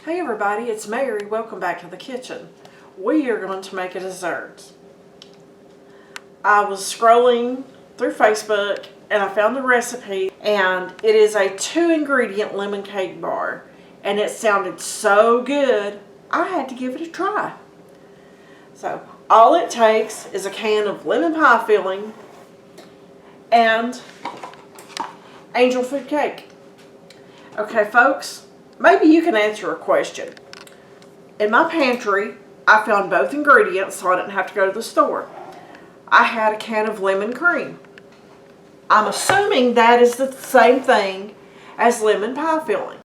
Hey everybody, it's Mary. Welcome back to the kitchen. We are going to make a dessert. I was scrolling through Facebook and I found a recipe, and it is a 2-ingredient lemon cake bar, and it sounded so good I had to give it a try. So all it takes is a can of lemon pie filling and angel food cake. Okay folks, maybe you can answer a question. In my pantry, I found both ingredients so I didn't have to go to the store. I had a can of lemon cream. I'm assuming that is the same thing as lemon pie filling.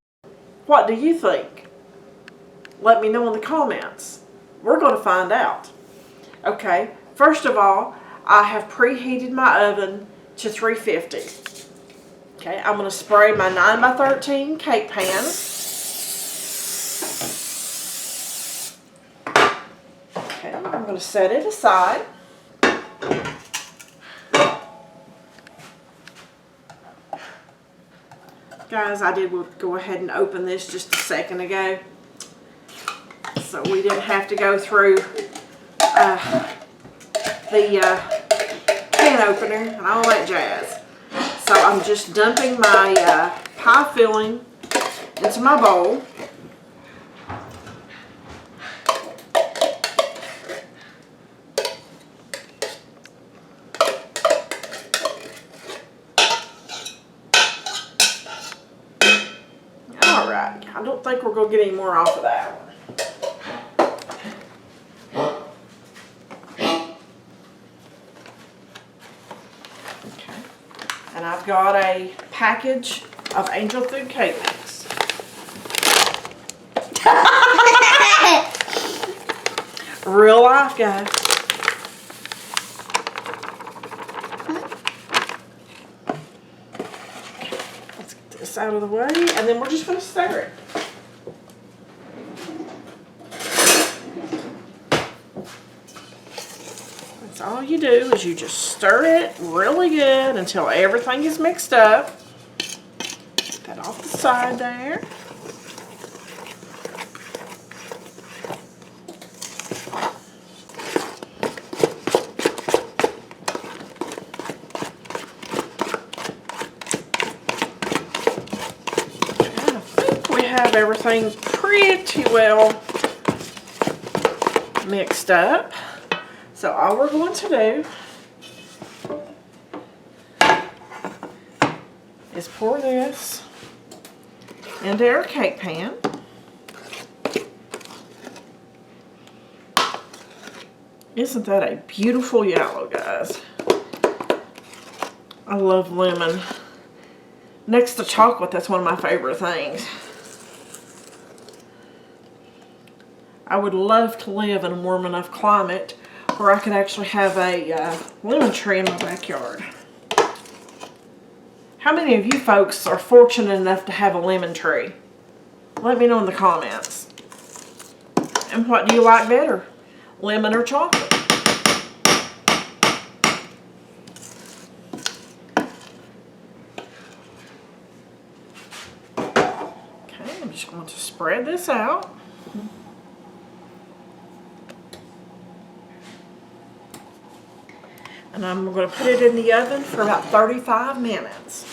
What do you think? Let me know in the comments. We're going to find out. Okay, first of all, I have preheated my oven to 350. Okay, I'm going to spray my 9x13 cake pan. Okay, I'm going to set it aside. Guys, I did go ahead and open this just a second ago, so we didn't have to go through the can opener and all that jazz. So I'm just dumping my pie filling into my bowl. Alright, I don't think we're going to get any more off of that one. And I've got a package of angel food cake mix. Real life, guys. Let's get this out of the way, and then we're just going to stir it. All you do is you just stir it really good until everything is mixed up. Get that off the side there. And I think we have everything pretty well mixed up. So all we're going to do is pour this into our cake pan. Isn't that a beautiful yellow, guys? I love lemon. Next to chocolate, that's one of my favorite things. I would love to live in a warm enough climate where I could actually have a lemon tree in my backyard. How many of you folks are fortunate enough to have a lemon tree? Let me know in the comments. And what do you like better, lemon or chocolate? Okay, I'm just going to spread this out. And I'm going to put it in the oven for about 35 minutes.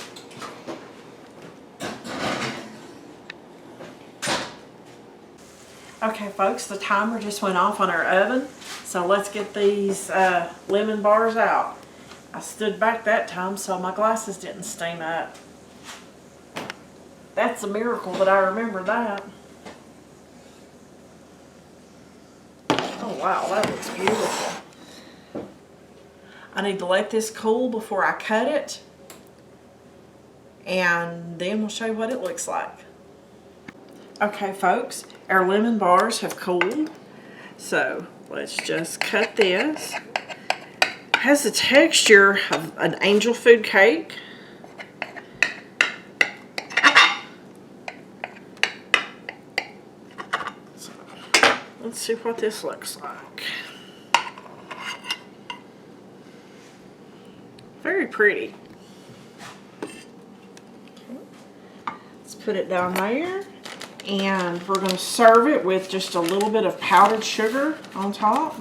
Okay folks, the timer just went off on our oven. So let's get these lemon bars out. I stood back that time so my glasses didn't steam up. That's a miracle that I remember that. Oh wow, that looks beautiful. I need to let this cool before I cut it, and then we'll show you what it looks like. Okay folks, our lemon bars have cooled, so let's just cut this. It has the texture of an angel food cake. So, let's see what this looks like. Very pretty. Okay. Let's put it down there. And we're going to serve it with just a little bit of powdered sugar on top.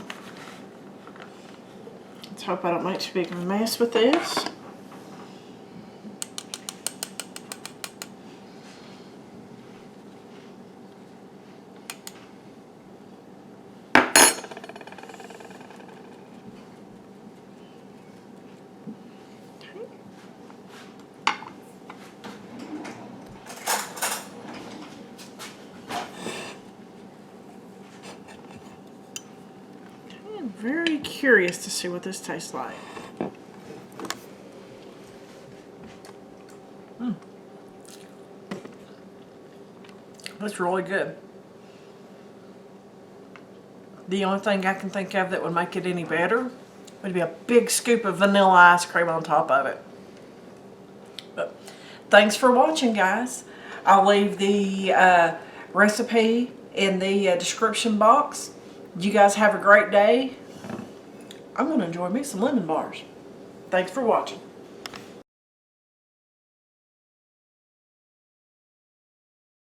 Let's hope I don't make too big of a mess with this. I'm very curious to see what this tastes like. That's really good. The only thing I can think of that would make it any better would be a big scoop of vanilla ice cream on top of it. But thanks for watching, guys. I'll leave the recipe in the description box. You guys have a great day. I'm going to enjoy me some lemon bars. Thanks for watching.